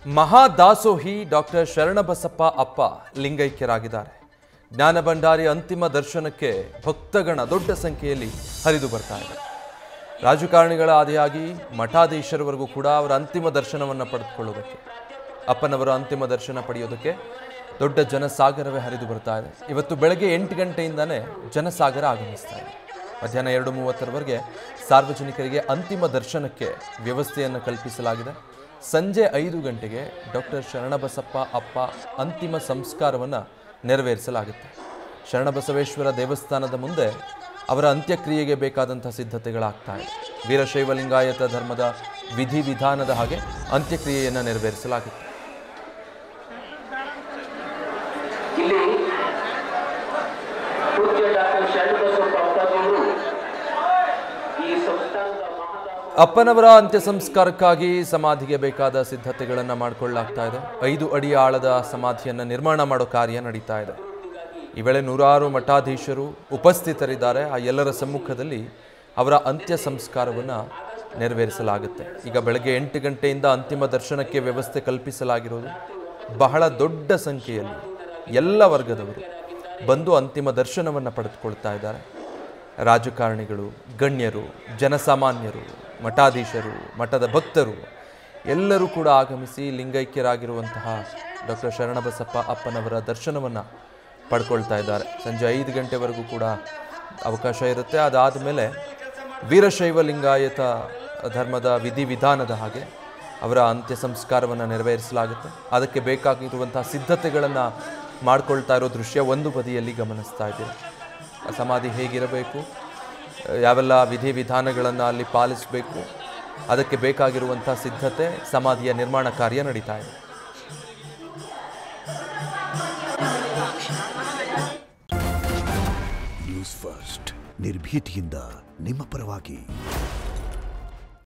ಮಹಾದಾಸೋಹಿ doctor Sharanabasappa ಅಪ್ಪ ಲಿಂಗೈಕ್ಯರಾಗಿದ್ದಾರೆ. ಜ್ಞಾನ ಭಂಡಾರಿ ಅಂತಿಮ ದರ್ಶನಕ್ಕೆ ಭಕ್ತಗಣ ದೊಡ್ಡ ಸಂಖ್ಯೆಯಲ್ಲಿ ಹರಿದು ಬರ್ತಾ ಇದೆ. ರಾಜಕಾರಣಿಗಳ ಆದಿಯಾಗಿ ಮಠಾಧೀಶರವರೆಗೂ ಕೂಡ ಅವರ ಅಂತಿಮ ದರ್ಶನವನ್ನು ಪಡೆದುಕೊಳ್ಳೋದಕ್ಕೆ, ಅಪ್ಪನವರ ಅಂತಿಮ ದರ್ಶನ ಪಡೆಯೋದಕ್ಕೆ ದೊಡ್ಡ ಜನಸಾಗರವೇ ಹರಿದು ಬರ್ತಾ ಇದೆ. ಇವತ್ತು ಬೆಳಗ್ಗೆ 8 ಗಂಟೆಯಿಂದನೇ ಜನಸಾಗರ ಆಗಮಿಸ್ತಾ ಇದೆ. ಮಧ್ಯಾಹ್ನ 2:30ರವರೆಗೆ ಸಾರ್ವಜನಿಕರಿಗೆ ಅಂತಿಮ ದರ್ಶನಕ್ಕೆ ವ್ಯವಸ್ಥೆಯನ್ನು ಕಲ್ಪಿಸಲಾಗಿದೆ. ಸಂಜೆ 5 ಗಂಟೆಗೆ ಡಾಕ್ಟರ್ ಶರಣಬಸಪ್ಪ ಅಪ್ಪ ಅಂತಿಮ ಸಂಸ್ಕಾರವನ್ನು ನೆರವೇರಿಸಲಾಗುತ್ತೆ. ಶರಣಬಸವೇಶ್ವರ ದೇವಸ್ಥಾನದ ಮುಂದೆ ಅವರ ಅಂತ್ಯಕ್ರಿಯೆಗೆ ಬೇಕಾದಂಥ ಸಿದ್ಧತೆಗಳಾಗ್ತಾ ಇದೆ. ವೀರಶೈವ ಲಿಂಗಾಯತ ಧರ್ಮದ ವಿಧಿವಿಧಾನದ ಹಾಗೆ ಅಂತ್ಯಕ್ರಿಯೆಯನ್ನು ನೆರವೇರಿಸಲಾಗುತ್ತೆ. ಅಪ್ಪನವರ ಅಂತ್ಯ ಸಂಸ್ಕಾರಕ್ಕಾಗಿ ಸಮಾಧಿಗೆ ಬೇಕಾದ ಸಿದ್ಧತೆಗಳನ್ನು ಮಾಡಿಕೊಳ್ಳಲಾಗ್ತಾ ಇದೆ. 5 ಅಡಿ ಆಳದ ಸಮಾಧಿಯನ್ನು ನಿರ್ಮಾಣ ಮಾಡೋ ಕಾರ್ಯ ನಡೀತಾ ಇದೆ. ಈ ವೇಳೆ 100 ಮಠಾಧೀಶರು ಉಪಸ್ಥಿತರಿದ್ದಾರೆ. ಆ ಎಲ್ಲರ ಸಮ್ಮುಖದಲ್ಲಿ ಅವರ ಅಂತ್ಯ ಸಂಸ್ಕಾರವನ್ನು ನೆರವೇರಿಸಲಾಗುತ್ತೆ. ಈಗ ಬೆಳಗ್ಗೆ 8 ಗಂಟೆಯಿಂದ ಅಂತಿಮ ದರ್ಶನಕ್ಕೆ ವ್ಯವಸ್ಥೆ ಕಲ್ಪಿಸಲಾಗಿರೋದು. ಬಹಳ ದೊಡ್ಡ ಸಂಖ್ಯೆಯಲ್ಲಿ ಎಲ್ಲ ವರ್ಗದವರು ಬಂದು ಅಂತಿಮ ದರ್ಶನವನ್ನು ಪಡೆದುಕೊಳ್ತಾ ಇದ್ದಾರೆ. ರಾಜಕಾರಣಿಗಳು, ಗಣ್ಯರು, ಜನಸಾಮಾನ್ಯರು, ಮಠಾಧೀಶರು, ಮಠದ ಭಕ್ತರು ಎಲ್ಲರೂ ಕೂಡ ಆಗಮಿಸಿ ಲಿಂಗೈಕ್ಯರಾಗಿರುವಂತಹ ಡಾಕ್ಟರ್ ಶರಣಬಸಪ್ಪ ಅಪ್ಪನವರ ದರ್ಶನವನ್ನು ಪಡ್ಕೊಳ್ತಾ ಇದ್ದಾರೆ. ಸಂಜೆ 5 ಗಂಟೆವರೆಗೂ ಕೂಡ ಅವಕಾಶ ಇರುತ್ತೆ. ಅದಾದ ಮೇಲೆ ವೀರಶೈವ ಲಿಂಗಾಯತ ಧರ್ಮದ ವಿಧಿವಿಧಾನದ ಹಾಗೆ ಅವರ ಅಂತ್ಯ ಸಂಸ್ಕಾರವನ್ನು ನೆರವೇರಿಸಲಾಗುತ್ತೆ. ಅದಕ್ಕೆ ಬೇಕಾಗಿರುವಂತಹ ಸಿದ್ಧತೆಗಳನ್ನು ಮಾಡಿಕೊಳ್ತಾ ಇರೋ ದೃಶ್ಯ ಒಂದು ಬದಿಯಲ್ಲಿ ಗಮನಿಸ್ತಾ ಇದ್ದೀವಿ. ಸಮಾಧಿ ಹೇಗಿರಬೇಕು, ಯಾವೆಲ್ಲ ವಿಧಿವಿಧಾನಗಳನ್ನು ಅಲ್ಲಿ ಪಾಲಿಸಬೇಕು, ಅದಕ್ಕೆ ಬೇಕಾಗಿರುವಂಥ ಸಿದ್ಧತೆ, ಸಮಾಧಿಯ ನಿರ್ಮಾಣ ಕಾರ್ಯ ನಡೀತಾ ಇದೆ. ನ್ಯೂಸ್ ಫಸ್ಟ್ ನಿರ್ಭೀತಿಯಿಂದ ನಿಮ್ಮ ಪರವಾಗಿ.